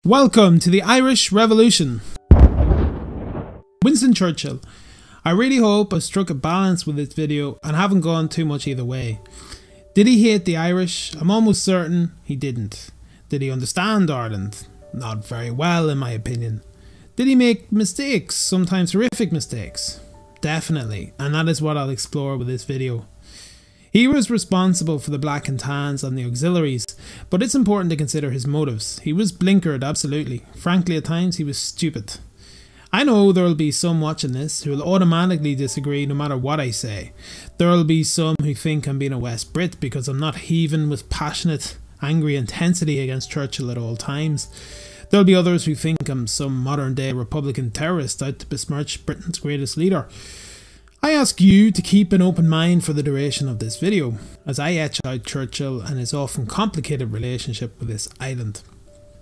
Welcome to the Irish Revolution. Winston Churchill. I really hope I struck a balance with this video and haven't gone too much either way. Did he hate the Irish? I'm almost certain he didn't. Did he understand Ireland? Not very well, in my opinion. Did he make mistakes, sometimes horrific mistakes? Definitely, and that is what I'll explore with this video. He was responsible for the Black and Tans and the Auxiliaries, but it's important to consider his motives. He was blinkered, absolutely. Frankly, at times he was stupid. I know there will be some watching this who will automatically disagree no matter what I say. There will be some who think I'm being a West Brit because I'm not heaving with passionate, angry intensity against Churchill at all times. There will be others who think I'm some modern day Republican terrorist out to besmirch Britain's greatest leader. I ask you to keep an open mind for the duration of this video, as I etch out Churchill and his often complicated relationship with this island.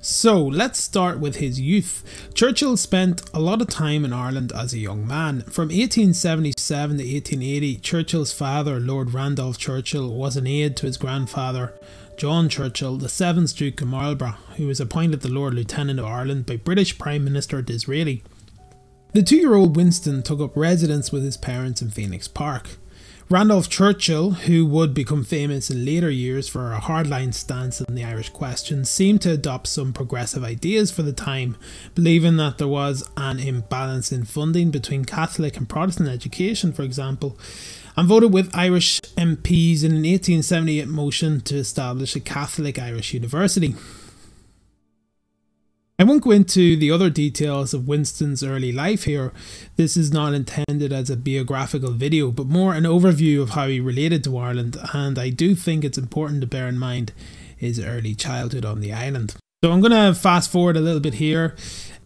So let's start with his youth. Churchill spent a lot of time in Ireland as a young man. From 1877 to 1880, Churchill's father, Lord Randolph Churchill, was an aide to his grandfather, John Churchill, the 7th Duke of Marlborough, who was appointed the Lord Lieutenant of Ireland by British Prime Minister Disraeli. The 2-year-old Winston took up residence with his parents in Phoenix Park. Randolph Churchill, who would become famous in later years for a hardline stance on the Irish question, seemed to adopt some progressive ideas for the time, believing that there was an imbalance in funding between Catholic and Protestant education, for example, and voted with Irish MPs in an 1878 motion to establish a Catholic Irish university. I won't go into the other details of Winston's early life here. This is not intended as a biographical video, but more an overview of how he related to Ireland, and I do think it's important to bear in mind his early childhood on the island. So I'm going to fast forward a little bit here.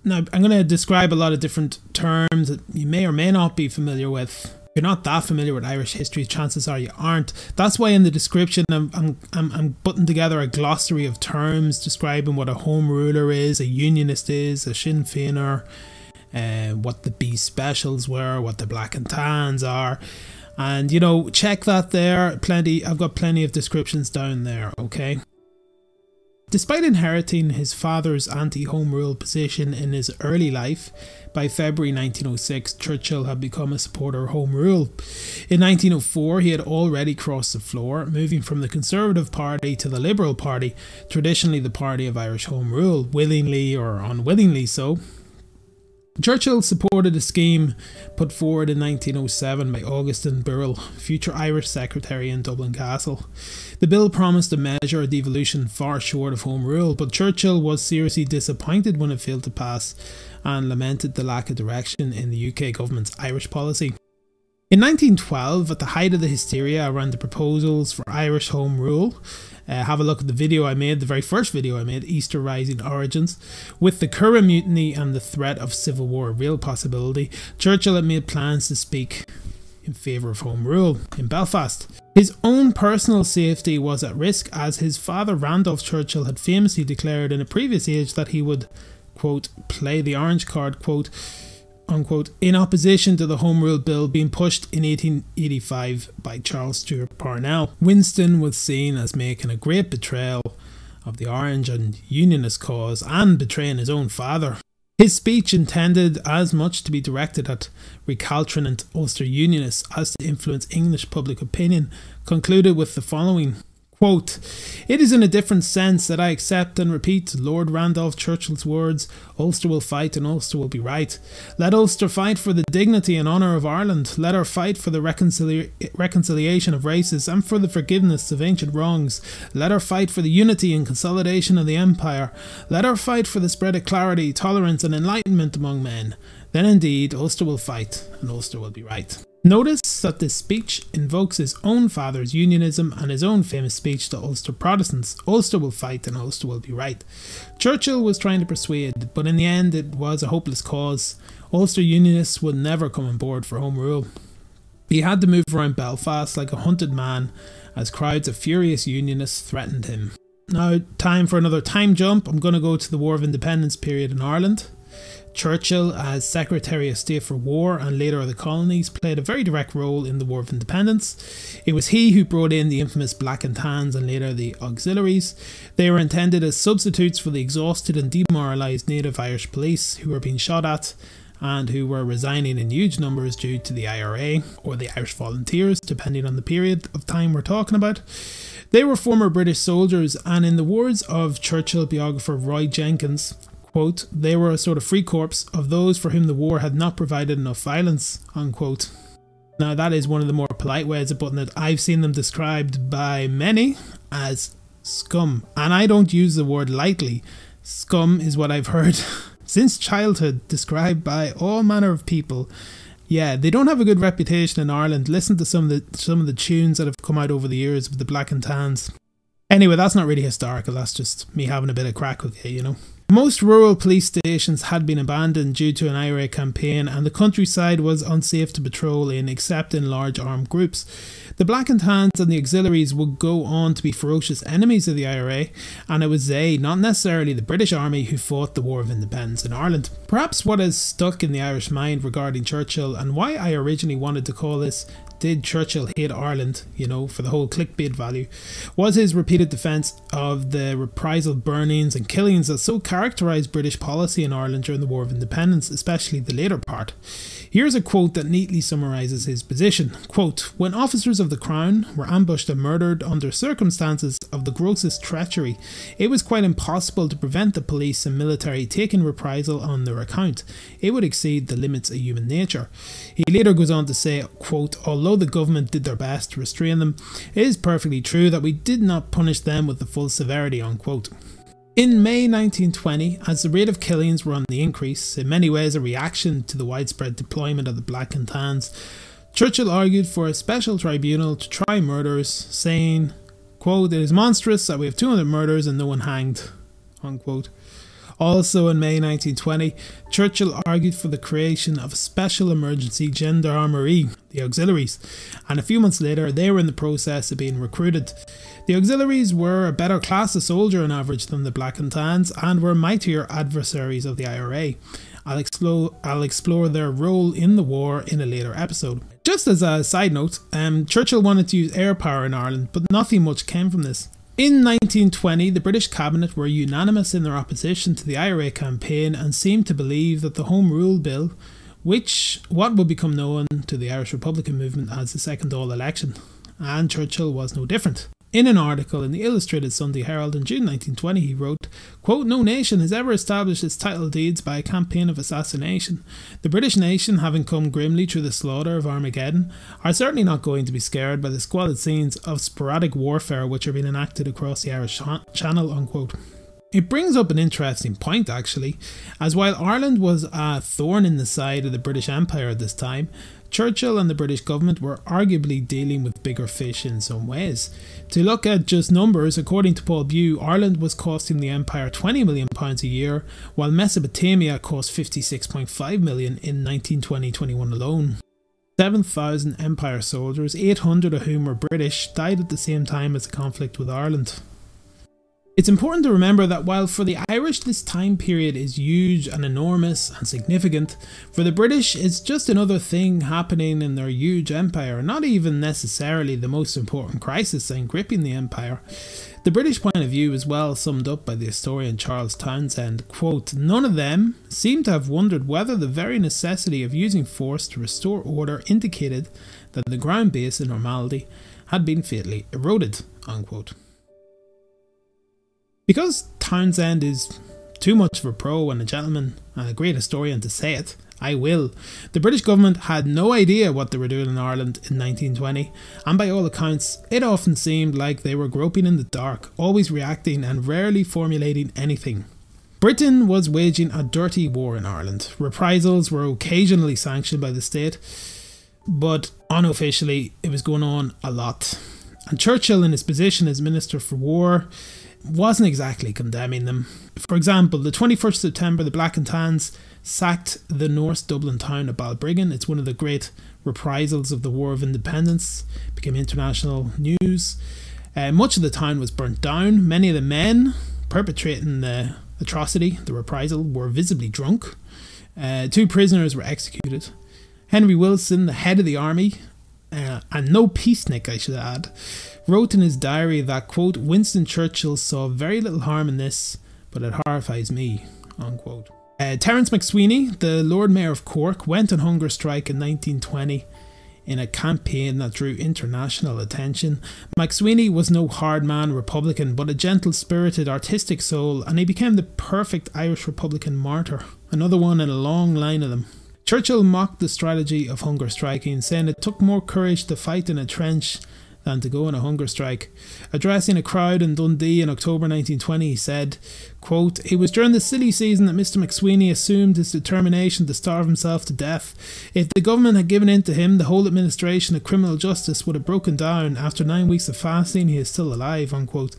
Now I'm going to describe a lot of different terms that you may or may not be familiar with. If you're not that familiar with Irish history, chances are you aren't. That's why in the description I'm putting together a glossary of terms describing what a home ruler is, a unionist is, a Sinn Féiner, what the B specials were, what the Black and Tans are, and you know, check that there. I've got plenty of descriptions down there, okay? Despite inheriting his father's anti-home rule position in his early life, by February 1906 Churchill had become a supporter of home rule. In 1904 he had already crossed the floor, moving from the Conservative Party to the Liberal Party, traditionally the party of Irish home rule, willingly or unwillingly so. Churchill supported a scheme put forward in 1907 by Augustine Birrell, future Irish Secretary in Dublin Castle. The bill promised a measure of devolution far short of home rule, but Churchill was seriously disappointed when it failed to pass and lamented the lack of direction in the UK government's Irish policy. In 1912, at the height of the hysteria around the proposals for Irish home rule, have a look at the video I made, the very first video I made, Easter Rising Origins. With the Curragh Mutiny and the threat of civil war a real possibility, Churchill had made plans to speak in favour of home rule in Belfast. His own personal safety was at risk, as his father Randolph Churchill had famously declared in a previous age that he would, quote, play the orange card, quote, unquote, in opposition to the Home Rule Bill being pushed in 1885 by Charles Stewart Parnell. Winston was seen as making a great betrayal of the Orange and Unionist cause and betraying his own father. His speech, intended as much to be directed at recalcitrant Ulster Unionists as to influence English public opinion, concluded with the following: quote, "It is in a different sense that I accept and repeat Lord Randolph Churchill's words, Ulster will fight and Ulster will be right. Let Ulster fight for the dignity and honour of Ireland. Let her fight for the reconciliation of races and for the forgiveness of ancient wrongs. Let her fight for the unity and consolidation of the Empire. Let her fight for the spread of clarity, tolerance and enlightenment among men. Then indeed Ulster will fight and Ulster will be right." Notice that this speech invokes his own father's unionism and his own famous speech to Ulster Protestants: Ulster will fight and Ulster will be right. Churchill was trying to persuade, but in the end it was a hopeless cause. Ulster Unionists would never come on board for home rule. He had to move around Belfast like a hunted man as crowds of furious Unionists threatened him. Now, time for another time jump. I'm going to go to the War of Independence period in Ireland. Churchill, as Secretary of State for War and later of the colonies, played a very direct role in the War of Independence. It was he who brought in the infamous Black and Tans and later the Auxiliaries. They were intended as substitutes for the exhausted and demoralised native Irish police who were being shot at and who were resigning in huge numbers due to the IRA or the Irish Volunteers, depending on the period of time we're talking about. They were former British soldiers, and in the words of Churchill biographer Roy Jenkins, quote, they were a sort of free corps of those for whom the war had not provided enough violence, unquote. Now that is one of the more polite ways of putting it. I've seen them described by many as scum, and I don't use the word lightly. Scum is what I've heard since childhood described by all manner of people. Yeah, they don't have a good reputation in Ireland. Listen to some of the tunes that have come out over the years with the Black and Tans. Anyway, that's not really historical, that's just me having a bit of crack with you, you know. Most rural police stations had been abandoned due to an IRA campaign, and the countryside was unsafe to patrol in except in large armed groups. The Black and Tans and the Auxiliaries would go on to be ferocious enemies of the IRA, and it was they, not necessarily the British Army, who fought the War of Independence in Ireland. Perhaps what has stuck in the Irish mind regarding Churchill, and why I originally wanted to call this Did Churchill Hate Ireland, you know, for the whole clickbait value, was his repeated defence of the reprisal burnings and killings that so characterised British policy in Ireland during the War of Independence, especially the later part. Here's a quote that neatly summarises his position. Quote, when officers of the Crown were ambushed and murdered under circumstances of the grossest treachery, it was quite impossible to prevent the police and military taking reprisal on their account. It would exceed the limits of human nature. He later goes on to say, quote, although the government did their best to restrain them, it is perfectly true that we did not punish them with the full severity, unquote. In May 1920, as the rate of killings were on the increase, in many ways a reaction to the widespread deployment of the Black and Tans, Churchill argued for a special tribunal to try murders, saying, quote, it is monstrous that we have 200 murders and no one hanged, unquote. Also in May 1920, Churchill argued for the creation of a special emergency gendarmerie, the Auxiliaries, and a few months later they were in the process of being recruited. The Auxiliaries were a better class of soldier on average than the Black and Tans and were mightier adversaries of the IRA. I'll explore their role in the war in a later episode. Just as a side note, Churchill wanted to use air power in Ireland, but nothing much came from this. In 1920, the British cabinet were unanimous in their opposition to the IRA campaign and seemed to believe that the Home Rule Bill, what would become known to the Irish Republican movement as the Second Dáil election, and Churchill was no different. In an article in the Illustrated Sunday Herald in June 1920, he wrote, quote, no nation has ever established its title deeds by a campaign of assassination. The British nation, having come grimly through the slaughter of Armageddon, are certainly not going to be scared by the squalid scenes of sporadic warfare which are being enacted across the Irish Channel, unquote. It brings up an interesting point actually, as while Ireland was a thorn in the side of the British Empire at this time, Churchill and the British government were arguably dealing with bigger fish in some ways. To look at just numbers, according to Paul Bew, Ireland was costing the Empire £20 million a year, while Mesopotamia cost £56.5 million in 1920-21 alone. 7,000 Empire soldiers, 800 of whom were British, died at the same time as the conflict with Ireland. It's important to remember that while for the Irish this time period is huge and enormous and significant, for the British it's just another thing happening in their huge empire, not even necessarily the most important crisis and gripping the empire. The British point of view is well summed up by the historian Charles Townshend, quote, none of them seem to have wondered whether the very necessity of using force to restore order indicated that the ground base of normality had been fatally eroded, unquote. Because Townshend is too much of a pro and a gentleman and a great historian to say it, I will. The British government had no idea what they were doing in Ireland in 1920, and by all accounts, it often seemed like they were groping in the dark, always reacting and rarely formulating anything. Britain was waging a dirty war in Ireland. Reprisals were occasionally sanctioned by the state, but unofficially it was going on a lot. And Churchill, in his position as Minister for War, wasn't exactly condemning them. For example, the 21st September, the Black and Tans sacked the North Dublin town of Balbriggan. It's one of the great reprisals of the War of Independence. It became international news. Much of the town was burnt down. Many of the men perpetrating the atrocity, the reprisal, were visibly drunk. 2 prisoners were executed. Henry Wilson, the head of the army, and no peacenik, I should add, wrote in his diary that, quote, Winston Churchill saw very little harm in this, but it horrifies me, unquote. Terence MacSwiney, the Lord Mayor of Cork, went on hunger strike in 1920 in a campaign that drew international attention. MacSwiney was no hard-man Republican, but a gentle-spirited, artistic soul, and he became the perfect Irish Republican martyr, another one in a long line of them. Churchill mocked the strategy of hunger striking, saying it took more courage to fight in a trench than to go on a hunger strike. Addressing a crowd in Dundee in October 1920, he said, quote, it was during the silly season that Mr MacSwiney assumed his determination to starve himself to death. If the government had given in to him, the whole administration of criminal justice would have broken down. After 9 weeks of fasting, he is still alive, unquote.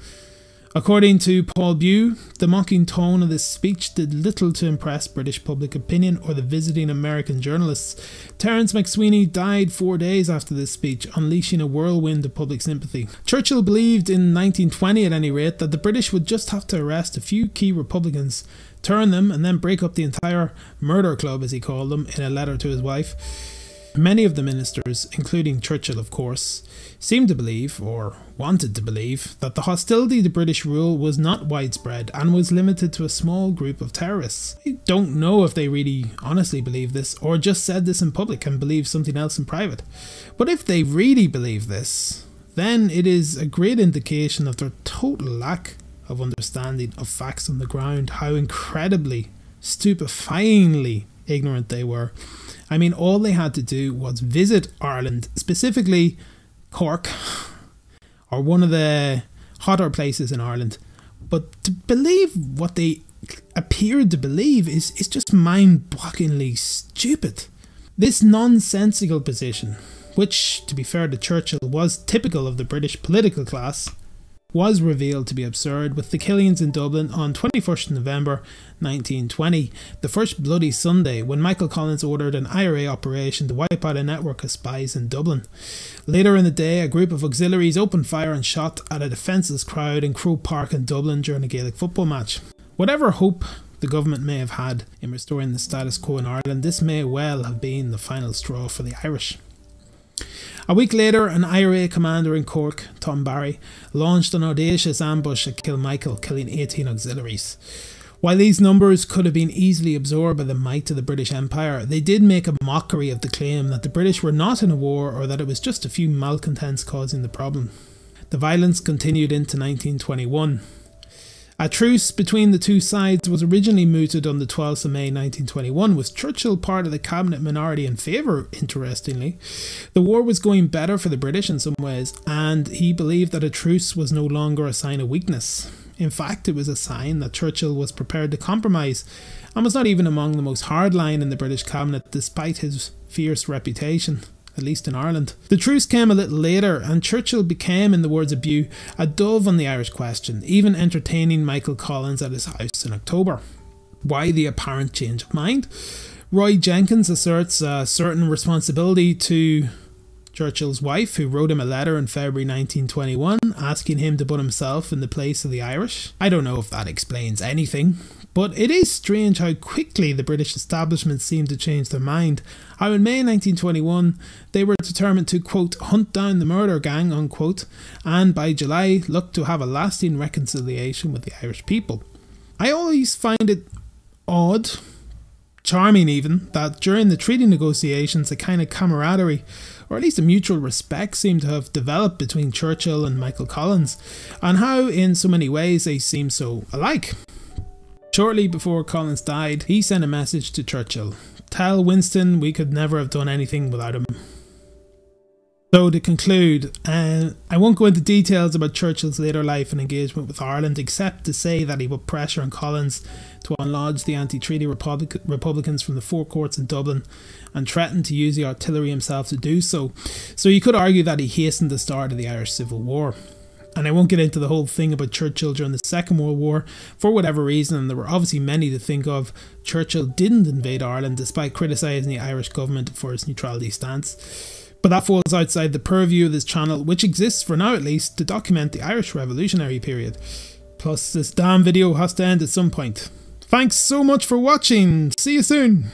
According to Paul Bew, the mocking tone of this speech did little to impress British public opinion or the visiting American journalists. Terence MacSwiney died 4 days after this speech, unleashing a whirlwind of public sympathy. Churchill believed in 1920 at any rate that the British would just have to arrest a few key Republicans, turn them and then break up the entire murder club, as he called them, in a letter to his wife. Many of the ministers, including Churchill of course, seemed to believe, or wanted to believe, that the hostility to British rule was not widespread and was limited to a small group of terrorists. I don't know if they really honestly believed this, or just said this in public and believed something else in private. But if they really believe this, then it is a great indication of their total lack of understanding of facts on the ground, how incredibly, stupefyingly ignorant they were. I mean, all they had to do was visit Ireland, specifically Cork, or one of the hotter places in Ireland. But to believe what they appeared to believe is just mind-bogglingly stupid. This nonsensical position, which, to be fair to Churchill, was typical of the British political class, was revealed to be absurd with the killings in Dublin on 21st November 1920, the first bloody Sunday when Michael Collins ordered an IRA operation to wipe out a network of spies in Dublin. Later in the day, a group of auxiliaries opened fire and shot at a defenceless crowd in Croke Park in Dublin during a Gaelic football match. Whatever hope the government may have had in restoring the status quo in Ireland, this may well have been the final straw for the Irish. A week later, an IRA commander in Cork, Tom Barry, launched an audacious ambush at Kilmichael, killing 18 auxiliaries. While these numbers could have been easily absorbed by the might of the British Empire, they did make a mockery of the claim that the British were not in a war or that it was just a few malcontents causing the problem. The violence continued into 1921. A truce between the two sides was originally mooted on the 12th of May 1921, with Churchill part of the cabinet minority in favour, interestingly. The war was going better for the British in some ways, and he believed that a truce was no longer a sign of weakness. In fact, it was a sign that Churchill was prepared to compromise, and was not even among the most hardline in the British cabinet despite his fierce reputation, at least in Ireland. The truce came a little later, and Churchill became, in the words of Bew, a dove on the Irish question, even entertaining Michael Collins at his house in October. Why the apparent change of mind? Roy Jenkins asserts a certain responsibility to Churchill's wife, who wrote him a letter in February 1921 asking him to put himself in the place of the Irish. I don't know if that explains anything, but it is strange how quickly the British establishment seemed to change their mind. How in May 1921 they were determined to, quote, hunt down the murder gang, unquote, and by July looked to have a lasting reconciliation with the Irish people. I always find it odd, charming even, that during the treaty negotiations a kind of camaraderie, or at least a mutual respect, seemed to have developed between Churchill and Michael Collins, and how in so many ways they seem so alike. Shortly before Collins died, he sent a message to Churchill. Tell Winston we could never have done anything without him. So to conclude, I won't go into details about Churchill's later life and engagement with Ireland, except to say that he put pressure on Collins to unlodge the anti-treaty Republicans from the four courts in Dublin and threatened to use the artillery himself to do so. So you could argue that he hastened the start of the Irish Civil War. And I won't get into the whole thing about Churchill during the Second World War. For whatever reason, and there were obviously many to think of, Churchill didn't invade Ireland despite criticising the Irish government for its neutrality stance. But that falls outside the purview of this channel, which exists for now at least to document the Irish Revolutionary period. Plus, this damn video has to end at some point. Thanks so much for watching. See you soon.